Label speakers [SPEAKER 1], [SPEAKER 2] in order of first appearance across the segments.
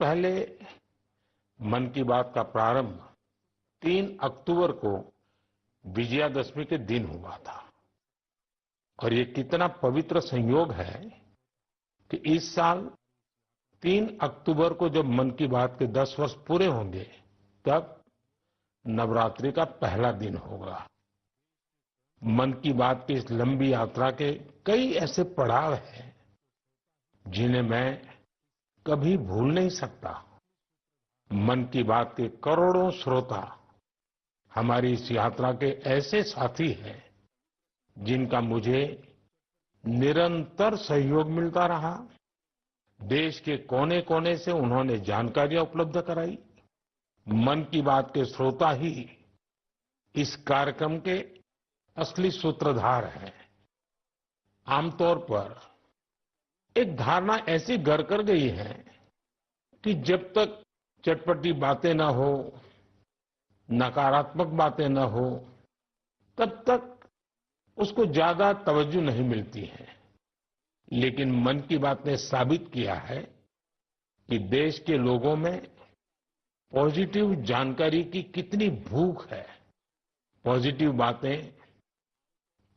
[SPEAKER 1] पहले मन की बात का प्रारंभ 3 अक्टूबर को विजयादशमी के दिन हुआ था और ये कितना पवित्र संयोग है कि इस साल 3 अक्टूबर को जब मन की बात के 10 वर्ष पूरे होंगे तब नवरात्रि का पहला दिन होगा। मन की बात की इस लंबी यात्रा के कई ऐसे पड़ाव हैं जिन्हें मैं कभी भूल नहीं सकता। मन की बात के करोड़ों श्रोता हमारी इस यात्रा के ऐसे साथी हैं जिनका मुझे निरंतर सहयोग मिलता रहा। देश के कोने कोने से उन्होंने जानकारियां उपलब्ध कराई। मन की बात के श्रोता ही इस कार्यक्रम के असली सूत्रधार हैं। आमतौर पर एक धारणा ऐसी घर कर गई है कि जब तक चटपटी बातें न हो, नकारात्मक बातें न हो, तब तक उसको ज्यादा तवज्जो नहीं मिलती है। लेकिन मन की बात ने साबित किया है कि देश के लोगों में पॉजिटिव जानकारी की कितनी भूख है। पॉजिटिव बातें,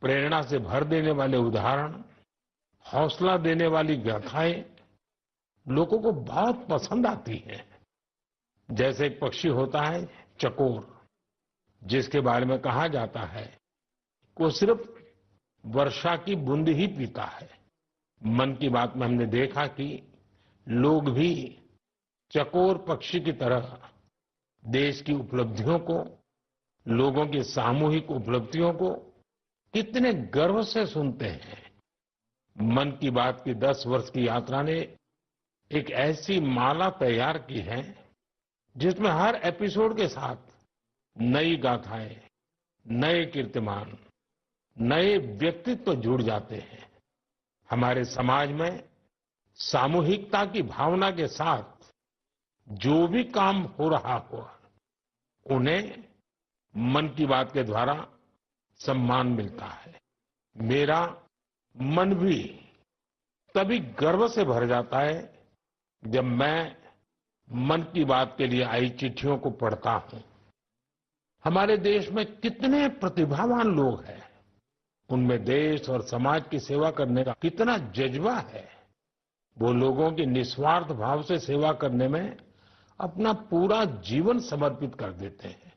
[SPEAKER 1] प्रेरणा से भर देने वाले उदाहरण, हौसला देने वाली गाथाएं लोगों को बहुत पसंद आती हैं। जैसे एक पक्षी होता है चकोर, जिसके बारे में कहा जाता है वो सिर्फ वर्षा की बूंद ही पीता है। मन की बात में हमने देखा कि लोग भी चकोर पक्षी की तरह देश की उपलब्धियों को, लोगों की सामूहिक उपलब्धियों को कितने गर्व से सुनते हैं। मन की बात की 10 वर्ष की यात्रा ने एक ऐसी माला तैयार की है जिसमें हर एपिसोड के साथ नई गाथाएं, नए कीर्तिमान, नए व्यक्तित्व जुड़ जाते हैं। हमारे समाज में सामूहिकता की भावना के साथ जो भी काम हो रहा हो, उन्हें मन की बात के द्वारा सम्मान मिलता है। मेरा मन भी तभी गर्व से भर जाता है जब मैं मन की बात के लिए आई चिट्ठियों को पढ़ता हूं। हमारे देश में कितने प्रतिभावान लोग हैं, उनमें देश और समाज की सेवा करने का कितना जज्बा है। वो लोगों की निस्वार्थ भाव से सेवा करने में अपना पूरा जीवन समर्पित कर देते हैं।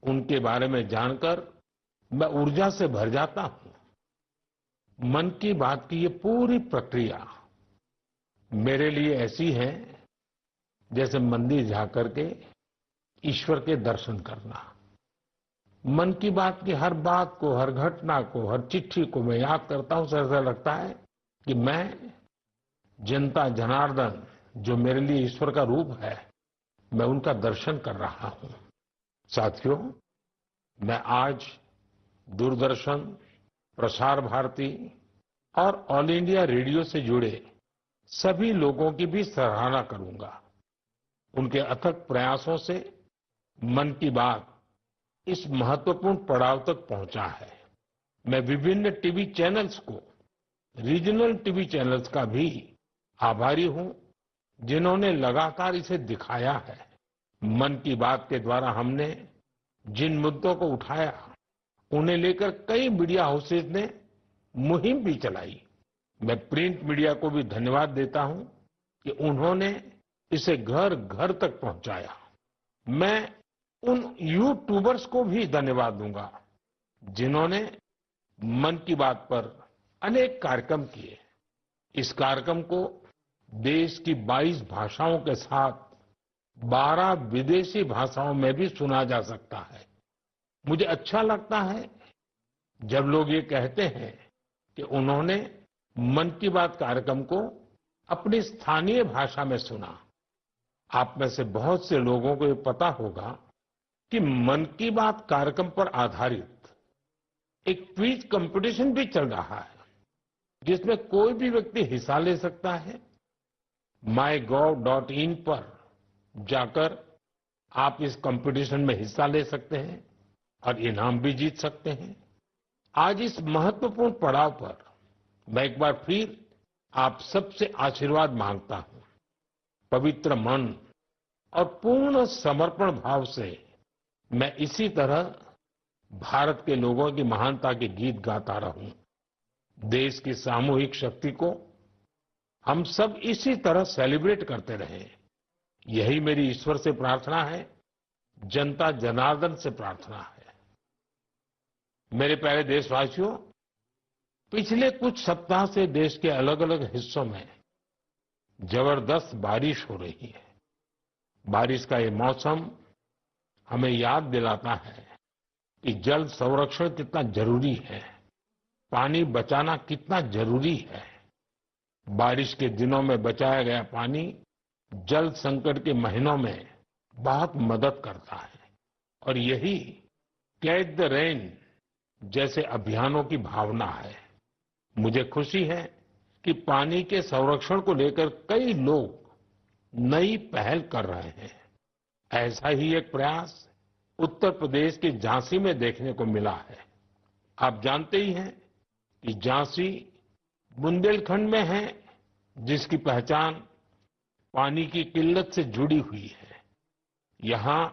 [SPEAKER 1] उनके बारे में जानकर मैं ऊर्जा से भर जाता हूं। मन की बात की ये पूरी प्रक्रिया मेरे लिए ऐसी है जैसे मंदिर जाकर के ईश्वर के दर्शन करना। मन की बात की हर बात को, हर घटना को, हर चिट्ठी को मैं याद करता हूं तो ऐसा लगता है कि मैं जनता जनार्दन, जो मेरे लिए ईश्वर का रूप है, मैं उनका दर्शन कर रहा हूं। साथियों, मैं आज दूरदर्शन, प्रसार भारती और ऑल इंडिया रेडियो से जुड़े सभी लोगों की भी सराहना करूंगा। उनके अथक प्रयासों से मन की बात इस महत्वपूर्ण पड़ाव तक पहुंचा है। मैं विभिन्न टीवी चैनल्स को, रीजनल टीवी चैनल्स का भी आभारी हूं जिन्होंने लगातार इसे दिखाया है। मन की बात के द्वारा हमने जिन मुद्दों को उठाया, उन्हें लेकर कई मीडिया हाउसेज ने मुहिम भी चलाई। मैं प्रिंट मीडिया को भी धन्यवाद देता हूं कि उन्होंने इसे घर घर तक पहुंचाया। मैं उन यूट्यूबर्स को भी धन्यवाद दूंगा जिन्होंने मन की बात पर अनेक कार्यक्रम किए। इस कार्यक्रम को देश की 22 भाषाओं के साथ 12 विदेशी भाषाओं में भी सुना जा सकता है। मुझे अच्छा लगता है जब लोग ये कहते हैं कि उन्होंने मन की बात कार्यक्रम को अपनी स्थानीय भाषा में सुना। आप में से बहुत से लोगों को ये पता होगा कि मन की बात कार्यक्रम पर आधारित एक क्विज कंपटीशन भी चल रहा है जिसमें कोई भी व्यक्ति हिस्सा ले सकता है। mygov.in पर जाकर आप इस कंपटीशन में हिस्सा ले सकते हैं और इनाम भी जीत सकते हैं। आज इस महत्वपूर्ण पड़ाव पर मैं एक बार फिर आप सबसे आशीर्वाद मांगता हूं। पवित्र मन और पूर्ण समर्पण भाव से मैं इसी तरह भारत के लोगों की महानता के गीत गाता रहूं। देश की सामूहिक शक्ति को हम सब इसी तरह सेलिब्रेट करते रहें। यही मेरी ईश्वर से प्रार्थना है, जनता जनार्दन से प्रार्थना है। मेरे प्यारे देशवासियों, पिछले कुछ सप्ताह से देश के अलग अलग हिस्सों में जबरदस्त बारिश हो रही है। बारिश का ये मौसम हमें याद दिलाता है कि जल संरक्षण कितना जरूरी है, पानी बचाना कितना जरूरी है। बारिश के दिनों में बचाया गया पानी जल संकट के महीनों में बहुत मदद करता है और यही कैच द रेन जैसे अभियानों की भावना है। मुझे खुशी है कि पानी के संरक्षण को लेकर कई लोग नई पहल कर रहे हैं। ऐसा ही एक प्रयास उत्तर प्रदेश के झांसी में देखने को मिला है। आप जानते ही हैं कि झांसी बुंदेलखंड में है, जिसकी पहचान पानी की किल्लत से जुड़ी हुई है। यहां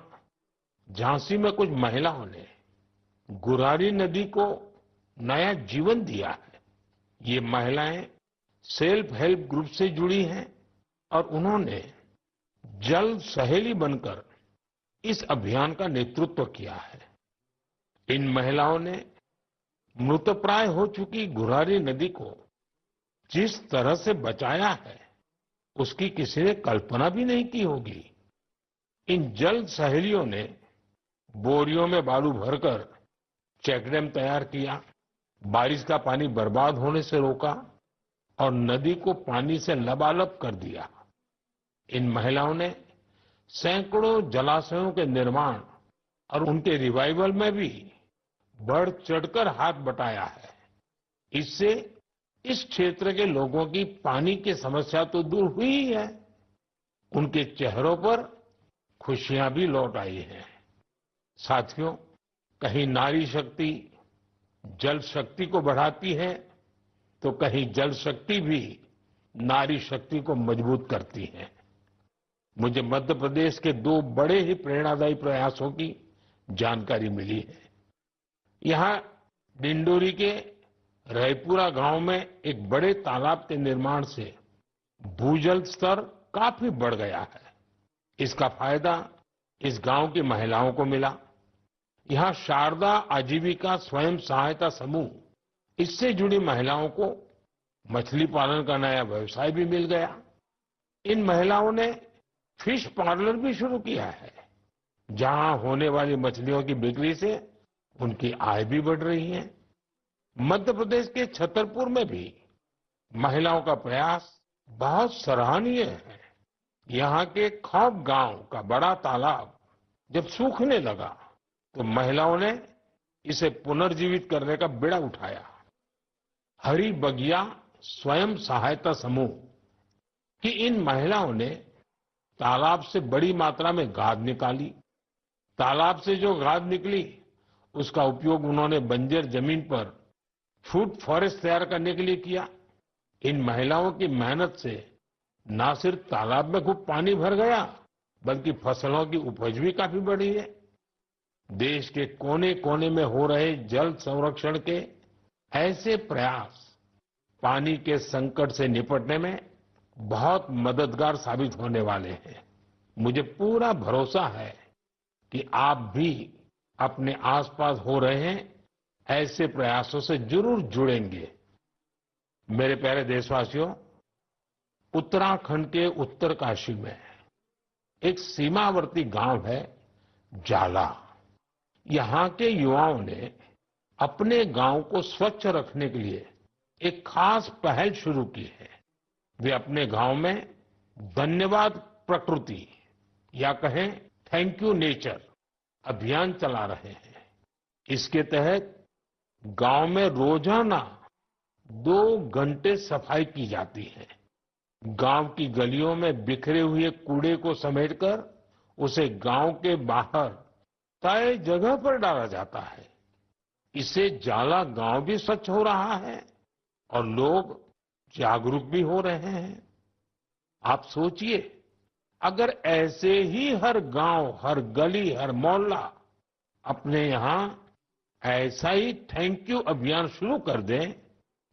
[SPEAKER 1] झांसी में कुछ महिलाओं ने गुरारी नदी को नया जीवन दिया है। ये महिलाएं सेल्फ हेल्प ग्रुप से जुड़ी हैं और उन्होंने जल सहेली बनकर इस अभियान का नेतृत्व किया है। इन महिलाओं ने मृतप्राय हो चुकी गुरारी नदी को जिस तरह से बचाया है, उसकी किसी ने कल्पना भी नहीं की होगी। इन जल सहेलियों ने बोरियों में बालू भरकर चेकडैम तैयार किया, बारिश का पानी बर्बाद होने से रोका और नदी को पानी से लबालब कर दिया। इन महिलाओं ने सैकड़ों जलाशयों के निर्माण और उनके रिवाइवल में भी बढ़ चढ़कर हाथ बटाया है। इससे इस क्षेत्र के लोगों की पानी की समस्या तो दूर हुई ही है, उनके चेहरों पर खुशियां भी लौट आई हैं। साथियों, कहीं नारी शक्ति जल शक्ति को बढ़ाती है तो कहीं जल शक्ति भी नारी शक्ति को मजबूत करती है। मुझे मध्य प्रदेश के दो बड़े ही प्रेरणादायी प्रयासों की जानकारी मिली है। यहां डिंडोरी के रायपुरा गांव में एक बड़े तालाब के निर्माण से भूजल स्तर काफी बढ़ गया है। इसका फायदा इस गांव की महिलाओं को मिला। यहां शारदा आजीविका स्वयं सहायता समूह, इससे जुड़ी महिलाओं को मछली पालन का नया व्यवसाय भी मिल गया। इन महिलाओं ने फिश पार्लर भी शुरू किया है, जहां होने वाली मछलियों की बिक्री से उनकी आय भी बढ़ रही है। मध्य प्रदेश के छतरपुर में भी महिलाओं का प्रयास बहुत सराहनीय है। यहां के खौब गांव का बड़ा तालाब जब सूखने लगा तो महिलाओं ने इसे पुनर्जीवित करने का बीड़ा उठाया। हरी बगिया स्वयं सहायता समूह की इन महिलाओं ने तालाब से बड़ी मात्रा में गाद निकाली। तालाब से जो गाद निकली उसका उपयोग उन्होंने बंजर जमीन पर फूड फॉरेस्ट तैयार करने के लिए किया। इन महिलाओं की मेहनत से न सिर्फ तालाब में खूब पानी भर गया, बल्कि फसलों की उपज भी काफी बढ़ी है। देश के कोने कोने में हो रहे जल संरक्षण के ऐसे प्रयास पानी के संकट से निपटने में बहुत मददगार साबित होने वाले हैं। मुझे पूरा भरोसा है कि आप भी अपने आसपास हो रहे ऐसे प्रयासों से जरूर जुड़ेंगे। मेरे प्यारे देशवासियों, उत्तराखंड के उत्तरकाशी में एक सीमावर्ती गांव है जाला। यहां के युवाओं ने अपने गांव को स्वच्छ रखने के लिए एक खास पहल शुरू की है। वे अपने गांव में धन्यवाद प्रकृति या कहें थैंक यू नेचर अभियान चला रहे हैं। इसके तहत गांव में रोजाना 2 घंटे सफाई की जाती है। गांव की गलियों में बिखरे हुए कूड़े को समेटकर उसे गांव के बाहर तय जगह पर डाला जाता है। इससे जाला गांव भी स्वच्छ हो रहा है और लोग जागरूक भी हो रहे हैं। आप सोचिए, अगर ऐसे ही हर गांव, हर गली, हर मोहल्ला अपने यहाँ ऐसा ही थैंक यू अभियान शुरू कर दे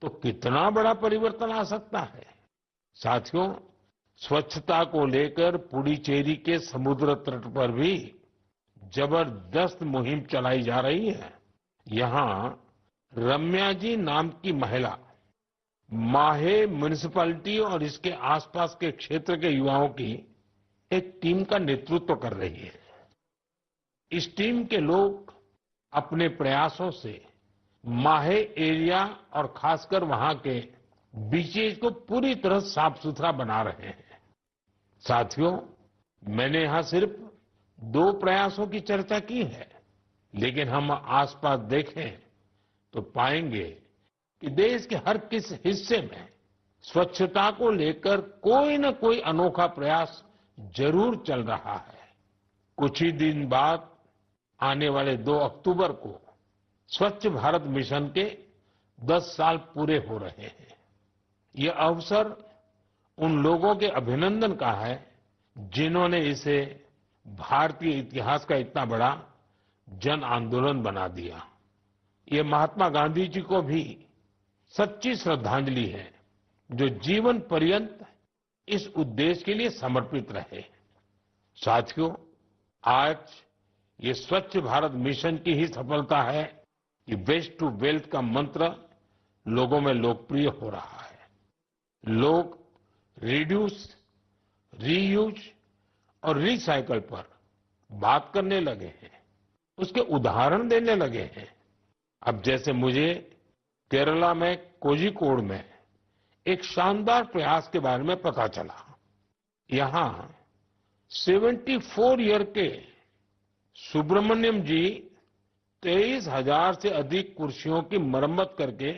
[SPEAKER 1] तो कितना बड़ा परिवर्तन आ सकता है। साथियों, स्वच्छता को लेकर पुडुचेरी के समुद्र तट पर भी जबरदस्त मुहिम चलाई जा रही है। यहाँ रम्या जी नाम की महिला माहे म्युनिसिपैलिटी और इसके आसपास के क्षेत्र के युवाओं की एक टीम का नेतृत्व कर रही है। इस टीम के लोग अपने प्रयासों से माहे एरिया और खासकर वहां के बीचेज को पूरी तरह साफ सुथरा बना रहे हैं। साथियों, मैंने यहां सिर्फ 2 प्रयासों की चर्चा की है, लेकिन हम आसपास देखें तो पाएंगे कि देश के हर किस हिस्से में स्वच्छता को लेकर कोई न कोई अनोखा प्रयास जरूर चल रहा है। कुछ ही दिन बाद आने वाले 2 अक्टूबर को स्वच्छ भारत मिशन के 10 साल पूरे हो रहे हैं। ये अवसर उन लोगों के अभिनंदन का है जिन्होंने इसे भारतीय इतिहास का इतना बड़ा जन आंदोलन बना दिया। ये महात्मा गांधी जी को भी सच्ची श्रद्धांजलि है, जो जीवन पर्यंत इस उद्देश्य के लिए समर्पित रहे। साथियों, आज ये स्वच्छ भारत मिशन की ही सफलता है कि वेस्ट टू वेल्थ का मंत्र लोगों में लोकप्रिय हो रहा है। लोग रिड्यूस, रीयूज और रिसाइकल पर बात करने लगे हैं, उसके उदाहरण देने लगे हैं। अब जैसे मुझे केरला में कोझिकोड में एक शानदार प्रयास के बारे में पता चला। यहाँ 74 ईयर के सुब्रमण्यम जी 23,000 से अधिक कुर्सियों की मरम्मत करके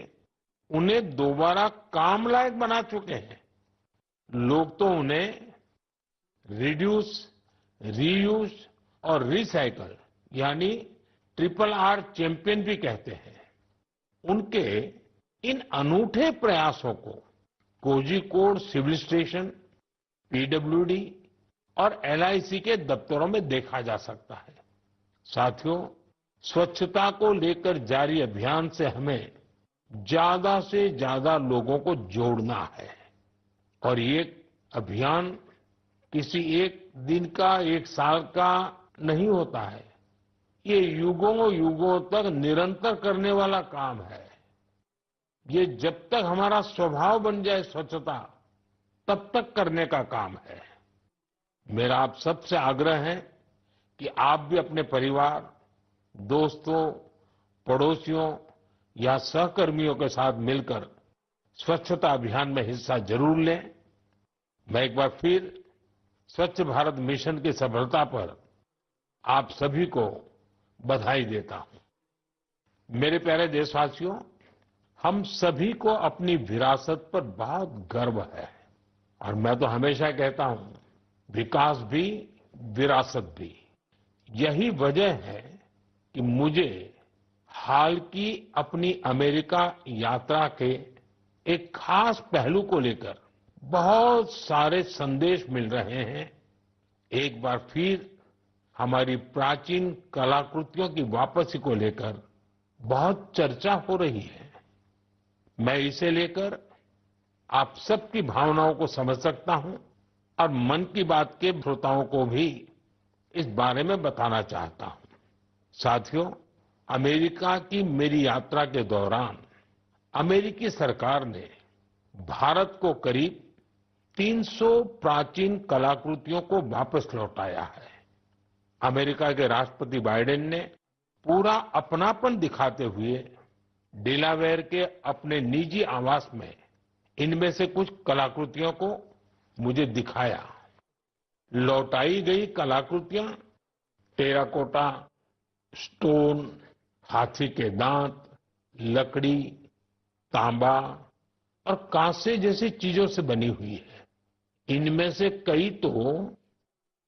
[SPEAKER 1] उन्हें दोबारा काम लायक बना चुके हैं। लोग तो उन्हें रिड्यूस, रीयूज और रिसाइकल यानी RRR चैंपियन भी कहते हैं। उनके इन अनूठे प्रयासों को कोझिकोड सिविल स्टेशन, पीडब्ल्यूडी और LIC के दफ्तरों में देखा जा सकता है। साथियों, स्वच्छता को लेकर जारी अभियान से हमें ज्यादा से ज्यादा लोगों को जोड़ना है और ये अभियान किसी एक दिन का, एक साल का नहीं होता है। ये युगों युगों तक निरंतर करने वाला काम है। ये जब तक हमारा स्वभाव बन जाए स्वच्छता, तब तक करने का काम है। मेरा आप सबसे आग्रह है कि आप भी अपने परिवार, दोस्तों, पड़ोसियों या सहकर्मियों के साथ मिलकर स्वच्छता अभियान में हिस्सा जरूर लें। मैं एक बार फिर स्वच्छ भारत मिशन की सफलता पर आप सभी को बधाई देता हूं। मेरे प्यारे देशवासियों, हम सभी को अपनी विरासत पर बहुत गर्व है और मैं तो हमेशा कहता हूं, विकास भी, विरासत भी। यही वजह है कि मुझे हाल की अपनी अमेरिका यात्रा के एक खास पहलू को लेकर बहुत सारे संदेश मिल रहे हैं। एक बार फिर हमारी प्राचीन कलाकृतियों की वापसी को लेकर बहुत चर्चा हो रही है। मैं इसे लेकर आप सबकी भावनाओं को समझ सकता हूं और मन की बात के श्रोताओं को भी इस बारे में बताना चाहता हूं। साथियों, अमेरिका की मेरी यात्रा के दौरान अमेरिकी सरकार ने भारत को करीब 300 प्राचीन कलाकृतियों को वापस लौटाया है। अमेरिका के राष्ट्रपति बाइडेन ने पूरा अपनापन दिखाते हुए डेलावेयर के अपने निजी आवास में इनमें से कुछ कलाकृतियों को मुझे दिखाया। लौटाई गई कलाकृतियां टेराकोटा, स्टोन, हाथी के दांत, लकड़ी, तांबा और कांसे जैसी चीजों से बनी हुई है। इनमें से कई तो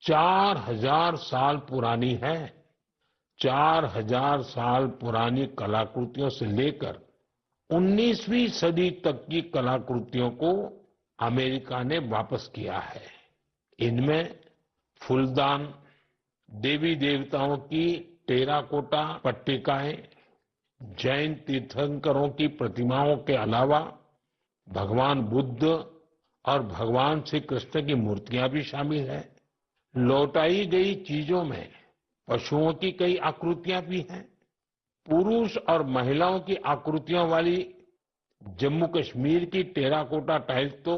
[SPEAKER 1] 4000 साल पुरानी है। 4000 साल पुरानी कलाकृतियों से लेकर 19वीं सदी तक की कलाकृतियों को अमेरिका ने वापस किया है। इनमें फूलदान, देवी देवताओं की टेराकोटा पट्टिकाएं, जैन तीर्थंकरों की प्रतिमाओं के अलावा भगवान बुद्ध और भगवान श्री कृष्ण की मूर्तियां भी शामिल है। लौटाई गई चीजों में पशुओं की कई आकृतियां भी हैं। पुरुष और महिलाओं की आकृतियों वाली जम्मू कश्मीर की टेराकोटा टाइल्स तो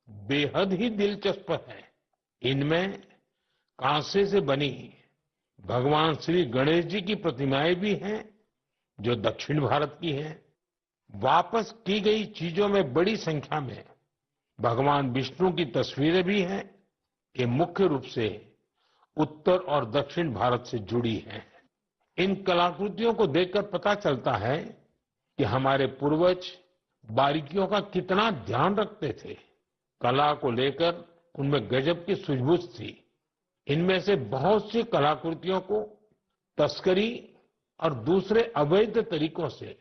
[SPEAKER 1] बेहद ही दिलचस्प है। इनमें कांसे से बनी भगवान श्री गणेश जी की प्रतिमाएं भी हैं, जो दक्षिण भारत की हैं। वापस की गई चीजों में बड़ी संख्या में भगवान विष्णु की तस्वीरें भी हैं। ये मुख्य रूप से उत्तर और दक्षिण भारत से जुड़ी हैं। इन कलाकृतियों को देखकर पता चलता है कि हमारे पूर्वज बारीकियों का कितना ध्यान रखते थे। कला को लेकर उनमें गजब की सूझबूझ थी। इनमें से बहुत सी कलाकृतियों को तस्करी और दूसरे अवैध तरीकों से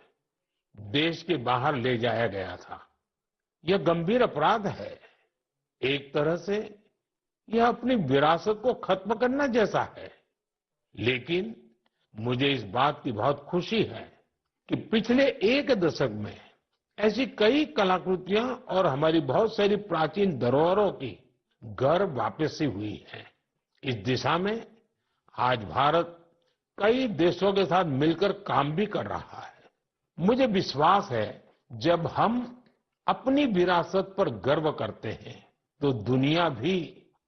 [SPEAKER 1] देश के बाहर ले जाया गया था। यह गंभीर अपराध है। एक तरह से यह अपनी विरासत को खत्म करना जैसा है। लेकिन मुझे इस बात की बहुत खुशी है कि पिछले एक दशक में ऐसी कई कलाकृतियां और हमारी बहुत सारी प्राचीन धरोहरों की घर वापसी हुई है। इस दिशा में आज भारत कई देशों के साथ मिलकर काम भी कर रहा है। मुझे विश्वास है, जब हम अपनी विरासत पर गर्व करते हैं तो दुनिया भी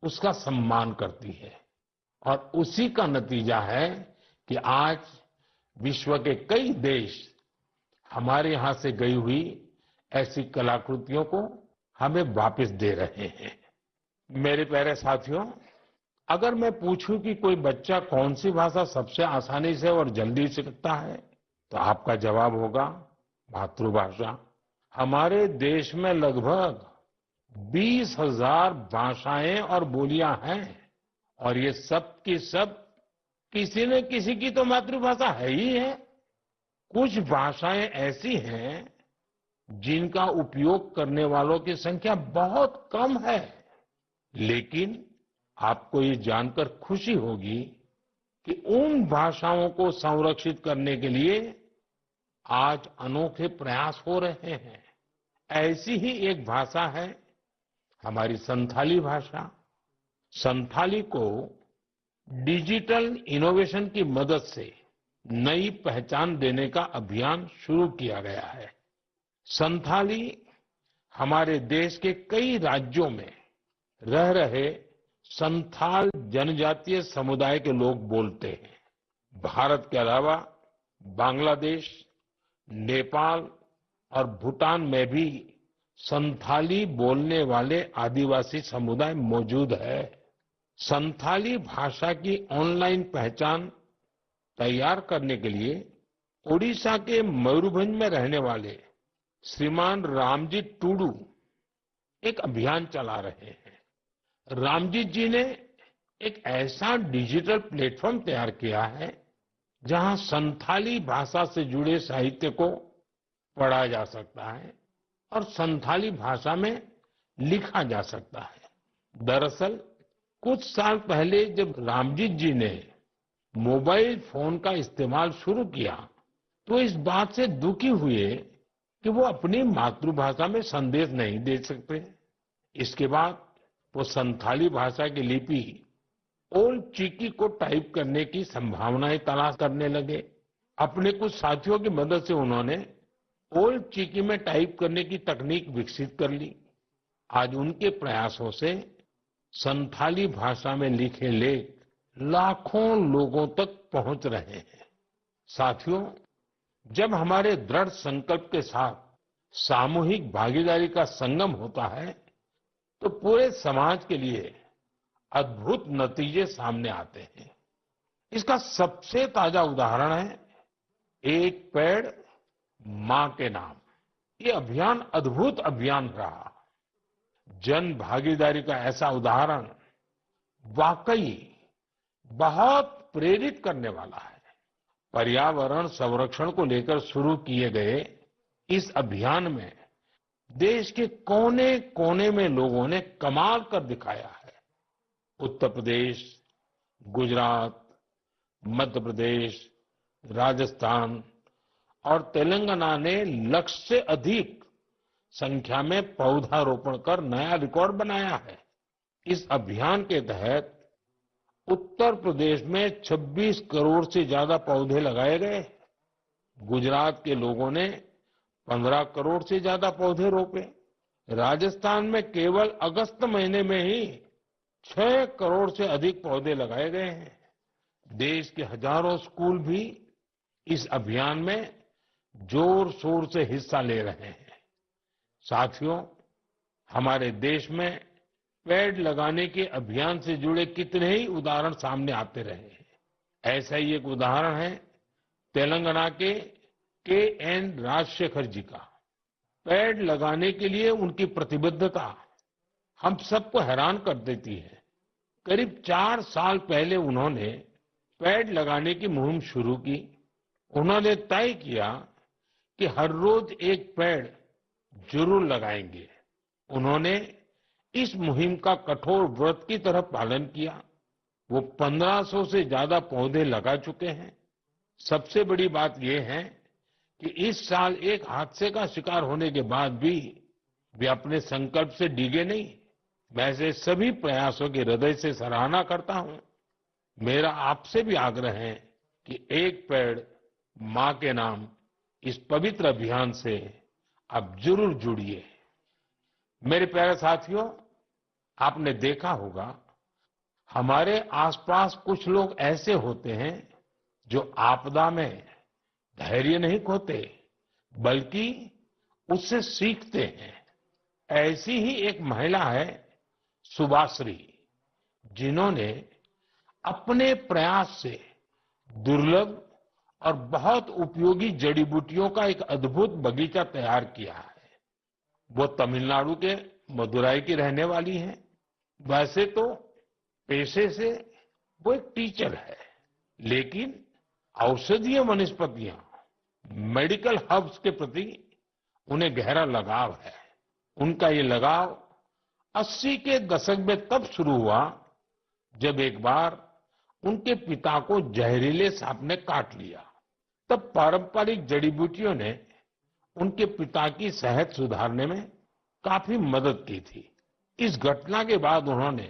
[SPEAKER 1] उसका सम्मान करती है। और उसी का नतीजा है कि आज विश्व के कई देश हमारे यहां से गई हुई ऐसी कलाकृतियों को हमें वापस दे रहे हैं। मेरे प्यारे साथियों, अगर मैं पूछूं कि कोई बच्चा कौन सी भाषा सबसे आसानी से और जल्दी सीखता है, तो आपका जवाब होगा मातृभाषा। हमारे देश में लगभग 20,000 भाषाएं और बोलियां हैं और ये सब की सब किसी न किसी की तो मातृभाषा है ही है। कुछ भाषाएं ऐसी हैं जिनका उपयोग करने वालों की संख्या बहुत कम है। लेकिन आपको ये जानकर खुशी होगी कि उन भाषाओं को संरक्षित करने के लिए आज अनोखे प्रयास हो रहे हैं। ऐसी ही एक भाषा है हमारी संथाली भाषा। संथाली को डिजिटल इनोवेशन की मदद से नई पहचान देने का अभियान शुरू किया गया है। संथाली हमारे देश के कई राज्यों में रह रहे संथाल जनजातीय समुदाय के लोग बोलते हैं। भारत के अलावा बांग्लादेश, नेपाल और भूटान में भी संथाली बोलने वाले आदिवासी समुदाय मौजूद है। संथाली भाषा की ऑनलाइन पहचान तैयार करने के लिए ओडिशा के मयूरभंज में रहने वाले श्रीमान रामजीत टूडू एक अभियान चला रहे हैं। रामजीत जी ने एक ऐसा डिजिटल प्लेटफॉर्म तैयार किया है जहां संथाली भाषा से जुड़े साहित्य को पढ़ा जा सकता है और संथाली भाषा में लिखा जा सकता है। दरअसल कुछ साल पहले जब रामजीत जी ने मोबाइल फोन का इस्तेमाल शुरू किया तो इस बात से दुखी हुए कि वो अपनी मातृभाषा में संदेश नहीं दे सकते। इसके बाद वो संथाली भाषा की लिपि ओल्ड चिकी को टाइप करने की संभावनाएं तलाश करने लगे। अपने कुछ साथियों की मदद से उन्होंने ओल्ड चिकी में टाइप करने की तकनीक विकसित कर ली। आज उनके प्रयासों से संथाली भाषा में लिखे लेख लाखों लोगों तक पहुंच रहे हैं। साथियों, जब हमारे दृढ़ संकल्प के साथ सामूहिक भागीदारी का संगम होता है तो पूरे समाज के लिए अद्भुत नतीजे सामने आते हैं। इसका सबसे ताजा उदाहरण है एक पेड़ मां के नाम। ये अभियान अद्भुत अभियान रहा। जन भागीदारी का ऐसा उदाहरण वाकई बहुत प्रेरित करने वाला है। पर्यावरण संरक्षण को लेकर शुरू किए गए इस अभियान में देश के कोने कोने में लोगों ने कमाल कर दिखाया है। उत्तर प्रदेश, गुजरात, मध्य प्रदेश, राजस्थान और तेलंगाना ने लक्ष्य से अधिक संख्या में पौधारोपण कर नया रिकॉर्ड बनाया है। इस अभियान के तहत उत्तर प्रदेश में 26 करोड़ से ज्यादा पौधे लगाए गए। गुजरात के लोगों ने 15 करोड़ से ज्यादा पौधे रोपे। राजस्थान में केवल अगस्त महीने में ही 6 करोड़ से अधिक पौधे लगाए गए हैं। देश के हजारों स्कूल भी इस अभियान में जोर शोर से हिस्सा ले रहे हैं। साथियों, हमारे देश में पेड़ लगाने के अभियान से जुड़े कितने ही उदाहरण सामने आते रहे हैं। ऐसा ही एक उदाहरण है तेलंगाना के एन राजशेखर जी का। पेड़ लगाने के लिए उनकी प्रतिबद्धता हम सबको हैरान कर देती है। करीब 4 साल पहले उन्होंने पेड़ लगाने की मुहिम शुरू की। उन्होंने तय किया कि हर रोज एक पेड़ जरूर लगाएंगे। उन्होंने इस मुहिम का कठोर व्रत की तरह पालन किया। वो 1500 से ज्यादा पौधे लगा चुके हैं। सबसे बड़ी बात यह है कि इस साल एक हादसे का शिकार होने के बाद भी वे अपने संकल्प से डिगे नहीं। मैं ऐसे सभी प्रयासों की हृदय से सराहना करता हूं। मेरा आपसे भी आग्रह है कि एक पेड़ मां के नाम इस पवित्र अभियान से आप जरूर जुड़िए। मेरे प्यारे साथियों, आपने देखा होगा हमारे आसपास कुछ लोग ऐसे होते हैं जो आपदा में धैर्य नहीं खोते बल्कि उससे सीखते हैं। ऐसी ही एक महिला है सुभाश्री, जिन्होंने अपने प्रयास से दुर्लभ और बहुत उपयोगी जड़ी बूटियों का एक अद्भुत बगीचा तैयार किया है। वो तमिलनाडु के मदुराई की रहने वाली हैं। वैसे तो पेशे से वो एक टीचर है, लेकिन औषधीय वनस्पतियां, मेडिकल हर्ब्स के प्रति उन्हें गहरा लगाव है। उनका ये लगाव 80 के दशक में तब शुरू हुआ जब एक बार उनके पिता को जहरीले सांप ने काट लिया। तब पारंपरिक जड़ी बूटियों ने उनके पिता की सेहत सुधारने में काफी मदद की थी। इस घटना के बाद उन्होंने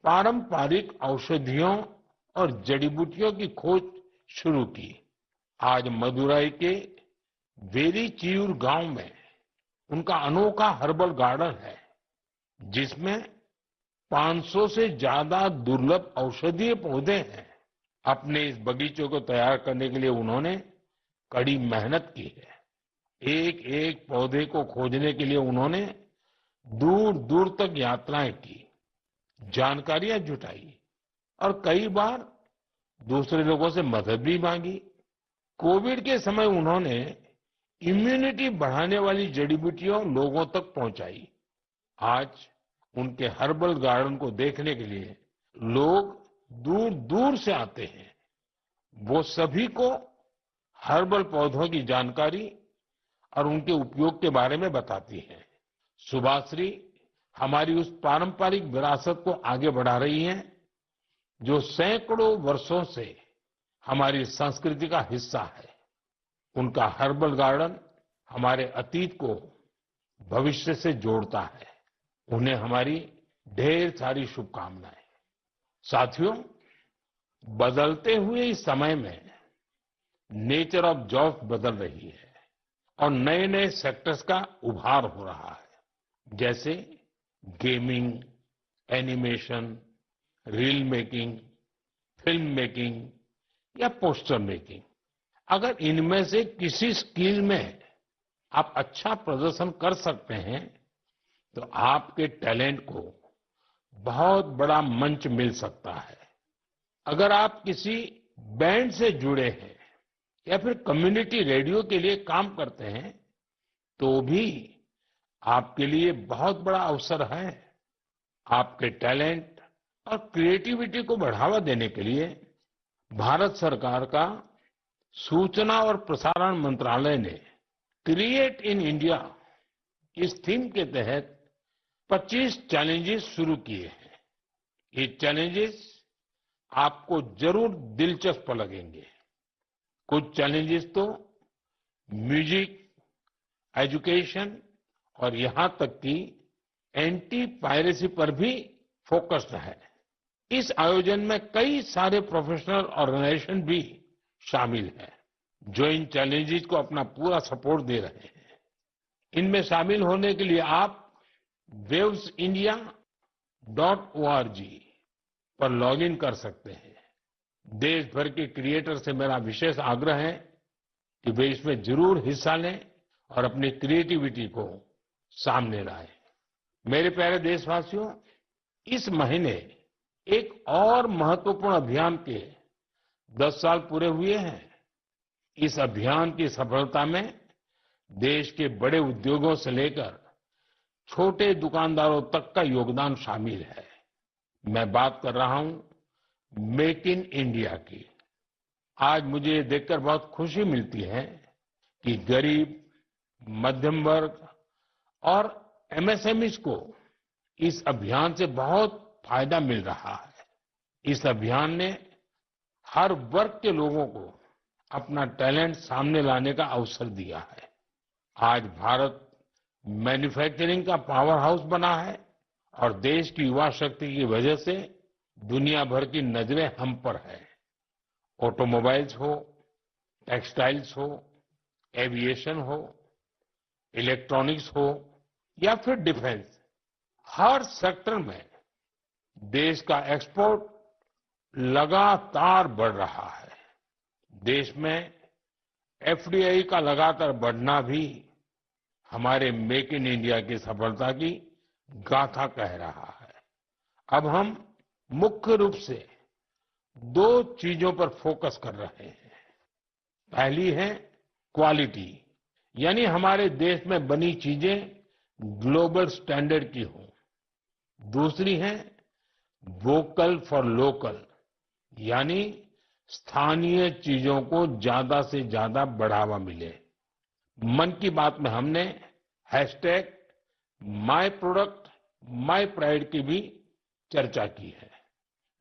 [SPEAKER 1] पारंपरिक औषधियों और जड़ी बूटियों की खोज शुरू की। आज मदुराई के वेरीचियूर गांव में उनका अनोखा हर्बल गार्डन है, जिसमें 500 से ज्यादा दुर्लभ औषधीय पौधे हैं। अपने इस बगीचे को तैयार करने के लिए उन्होंने कड़ी मेहनत की है। एक एक पौधे को खोजने के लिए उन्होंने दूर दूर तक यात्राएं की, जानकारियां जुटाई और कई बार दूसरे लोगों से मदद भी मांगी। कोविड के समय उन्होंने इम्यूनिटी बढ़ाने वाली जड़ी बूटियां लोगों तक पहुंचाई। आज उनके हर्बल गार्डन को देखने के लिए लोग दूर दूर से आते हैं। वो सभी को हर्बल पौधों की जानकारी और उनके उपयोग के बारे में बताती हैं। सुभाश्री हमारी उस पारंपरिक विरासत को आगे बढ़ा रही हैं, जो सैकड़ों वर्षों से हमारी संस्कृति का हिस्सा है। उनका हर्बल गार्डन हमारे अतीत को भविष्य से जोड़ता है। उन्हें हमारी ढेर सारी शुभकामनाएं। साथियों, बदलते हुए इस समय में नेचर ऑफ जॉब्स बदल रही है और नए नए सेक्टर्स का उभार हो रहा है, जैसे gaming, animation, reel making, film making या पोस्टर मेकिंग। अगर इनमें से किसी स्किल में आप अच्छा प्रदर्शन कर सकते हैं तो आपके टैलेंट को बहुत बड़ा मंच मिल सकता है। अगर आप किसी बैंड से जुड़े हैं या फिर कम्युनिटी रेडियो के लिए काम करते हैं तो भी आपके लिए बहुत बड़ा अवसर है। आपके टैलेंट और क्रिएटिविटी को बढ़ावा देने के लिए भारत सरकार का सूचना और प्रसारण मंत्रालय ने क्रिएट इन इंडिया इस थीम के तहत 25 चैलेंजेस शुरू किए हैं। ये चैलेंजेस आपको जरूर दिलचस्प लगेंगे। कुछ चैलेंजेस तो म्यूजिक, एजुकेशन और यहां तक कि एंटी पायरेसी पर भी फोकस्ड है। इस आयोजन में कई सारे प्रोफेशनल ऑर्गेनाइजेशन भी शामिल हैं, जो इन चैलेंजेस को अपना पूरा सपोर्ट दे रहे हैं। इनमें शामिल होने के लिए आप wavesindia.org पर लॉग इन कर सकते हैं। देश भर के क्रिएटर से मेरा विशेष आग्रह है कि वे इसमें जरूर हिस्सा लें और अपनी क्रिएटिविटी को सामने लाएं। मेरे प्यारे देशवासियों, इस महीने एक और महत्वपूर्ण अभियान के 10 साल पूरे हुए हैं। इस अभियान की सफलता में देश के बड़े उद्योगों से लेकर छोटे दुकानदारों तक का योगदान शामिल है। मैं बात कर रहा हूं मेक इन इंडिया की। आज मुझे ये देखकर बहुत खुशी मिलती है कि गरीब, मध्यम वर्ग और एमएसएमईज को इस अभियान से बहुत फायदा मिल रहा है। इस अभियान ने हर वर्ग के लोगों को अपना टैलेंट सामने लाने का अवसर दिया है। आज भारत मैन्युफैक्चरिंग का पावर हाउस बना है और देश की युवा शक्ति की वजह से दुनिया भर की नजरें हम पर है। ऑटोमोबाइल्स हो, टेक्सटाइल्स हो, एविएशन हो, इलेक्ट्रॉनिक्स हो या फिर डिफेंस, हर सेक्टर में देश का एक्सपोर्ट लगातार बढ़ रहा है। देश में एफडीआई का लगातार बढ़ना भी हमारे मेक इन इंडिया की सफलता की गाथा कह रहा है। अब हम मुख्य रूप से दो चीजों पर फोकस कर रहे हैं। पहली है क्वालिटी, यानी हमारे देश में बनी चीजें ग्लोबल स्टैंडर्ड की हों। दूसरी है वोकल फॉर लोकल, यानी स्थानीय चीजों को ज्यादा से ज्यादा बढ़ावा मिले। मन की बात में हमने hashtag my product my pride की भी चर्चा की है।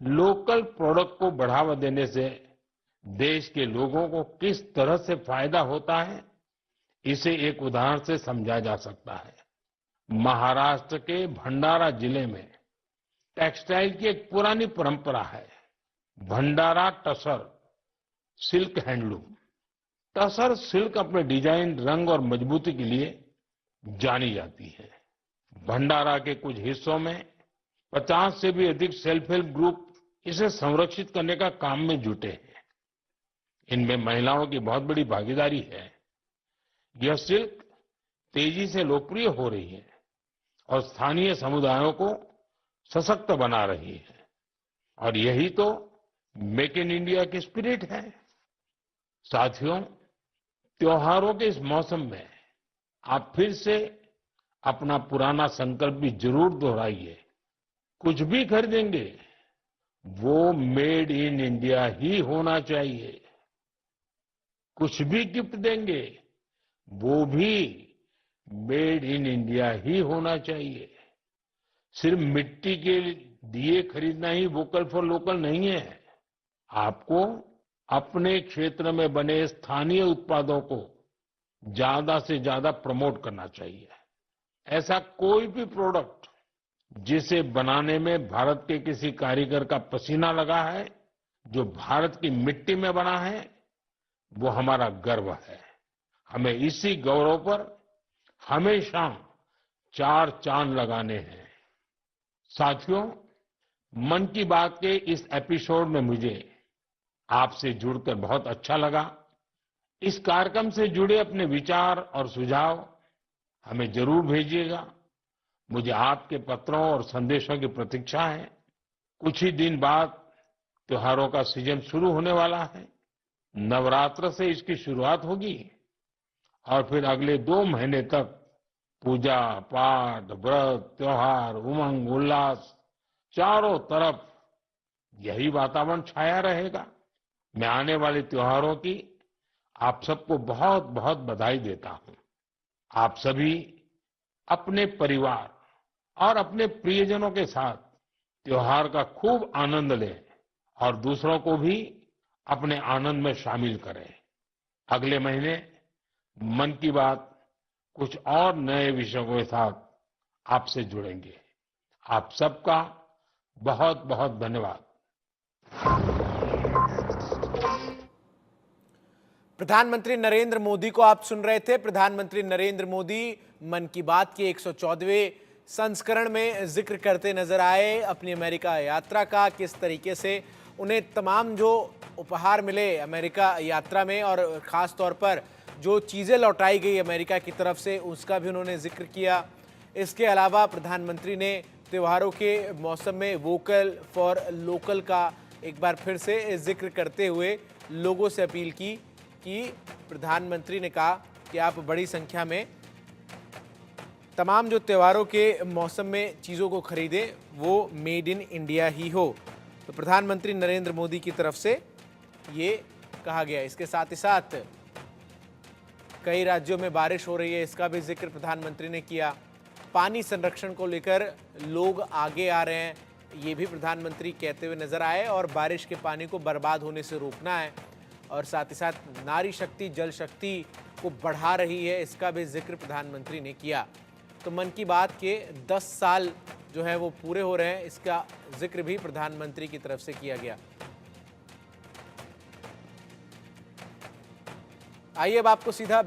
[SPEAKER 1] लोकल प्रोडक्ट को बढ़ावा देने से देश के लोगों को किस तरह से फायदा होता है, इसे एक उदाहरण से समझा जा सकता है। महाराष्ट्र के भंडारा जिले में टेक्सटाइल की एक पुरानी परंपरा है, Bhandara tussar silk handloom. Tussar silk अपने डिजाइन, रंग और मजबूती के लिए जानी जाती है। भंडारा के कुछ हिस्सों में 50 से भी अधिक सेल्फ हेल्प ग्रुप इसे संरक्षित करने का काम में जुटे हैं। इनमें महिलाओं की बहुत बड़ी भागीदारी है। यह सिल्क तेजी से लोकप्रिय हो रही है और स्थानीय समुदायों को सशक्त बना रही है। और यही तो मेक इन इंडिया की स्पिरिट है। साथियों, त्योहारों के इस मौसम में आप फिर से अपना पुराना संकल्प भी जरूर दोहराइए। कुछ भी खरीदेंगे वो मेड इन इंडिया ही होना चाहिए। कुछ भी गिफ्ट देंगे वो भी मेड इन इंडिया ही होना चाहिए। सिर्फ मिट्टी के दिए खरीदना ही वोकल फॉर लोकल नहीं है। आपको अपने क्षेत्र में बने स्थानीय उत्पादों को ज्यादा से ज्यादा प्रमोट करना चाहिए। ऐसा कोई भी प्रोडक्ट जिसे बनाने में भारत के किसी कारीगर का पसीना लगा है, जो भारत की मिट्टी में बना है, वो हमारा गर्व है। हमें इसी गौरव पर हमेशा 4 चांद लगाने हैं। साथियों, मन की बात के इस एपिसोड में मुझे आपसे जुड़कर बहुत अच्छा लगा। इस कार्यक्रम से जुड़े अपने विचार और सुझाव हमें जरूर भेजिएगा। मुझे आपके पत्रों और संदेशों की प्रतीक्षा है। कुछ ही दिन बाद त्योहारों का सीजन शुरू होने वाला है। नवरात्र से इसकी शुरुआत होगी और फिर अगले 2 महीने तक पूजा पाठ, व्रत, त्योहार, उमंग उल्लास, चारों तरफ यही वातावरण छाया रहेगा। मैं आने वाले त्योहारों की आप सबको बहुत बहुत बधाई देता हूं। आप सभी अपने परिवार और अपने प्रियजनों के साथ त्योहार का खूब आनंद लें और दूसरों को भी अपने आनंद में शामिल करें। अगले महीने मन की बात कुछ और नए विषयों के साथ आपसे जुड़ेंगे। आप सबका बहुत बहुत धन्यवाद।
[SPEAKER 2] प्रधानमंत्री नरेंद्र मोदी को आप सुन रहे थे। प्रधानमंत्री नरेंद्र मोदी मन की बात के 114वें संस्करण में जिक्र करते नजर आए अपनी अमेरिका यात्रा का, किस तरीके से उन्हें तमाम जो उपहार मिले अमेरिका यात्रा में और ख़ास तौर पर जो चीज़ें लौटाई गई अमेरिका की तरफ से उसका भी उन्होंने जिक्र किया। इसके अलावा प्रधानमंत्री ने त्योहारों के मौसम में वोकल फॉर लोकल का एक बार फिर से जिक्र करते हुए लोगों से अपील की कि प्रधानमंत्री ने कहा कि आप बड़ी संख्या में तमाम जो त्योहारों के मौसम में चीज़ों को खरीदें वो मेड इन इंडिया ही हो। तो प्रधानमंत्री नरेंद्र मोदी की तरफ से ये कहा गया। इसके साथ ही साथ कई राज्यों में बारिश हो रही है, इसका भी जिक्र प्रधानमंत्री ने किया। पानी संरक्षण को लेकर लोग आगे आ रहे हैं, ये भी प्रधानमंत्री कहते हुए नजर आए और बारिश के पानी को बर्बाद होने से रोकना है और साथ ही साथ नारी शक्ति जल शक्ति को बढ़ा रही है, इसका भी जिक्र प्रधानमंत्री ने किया। तो मन की बात के 10 साल जो है वो पूरे हो रहे हैं, इसका जिक्र भी प्रधानमंत्री की तरफ से किया गया। आइए अब आपको सीधा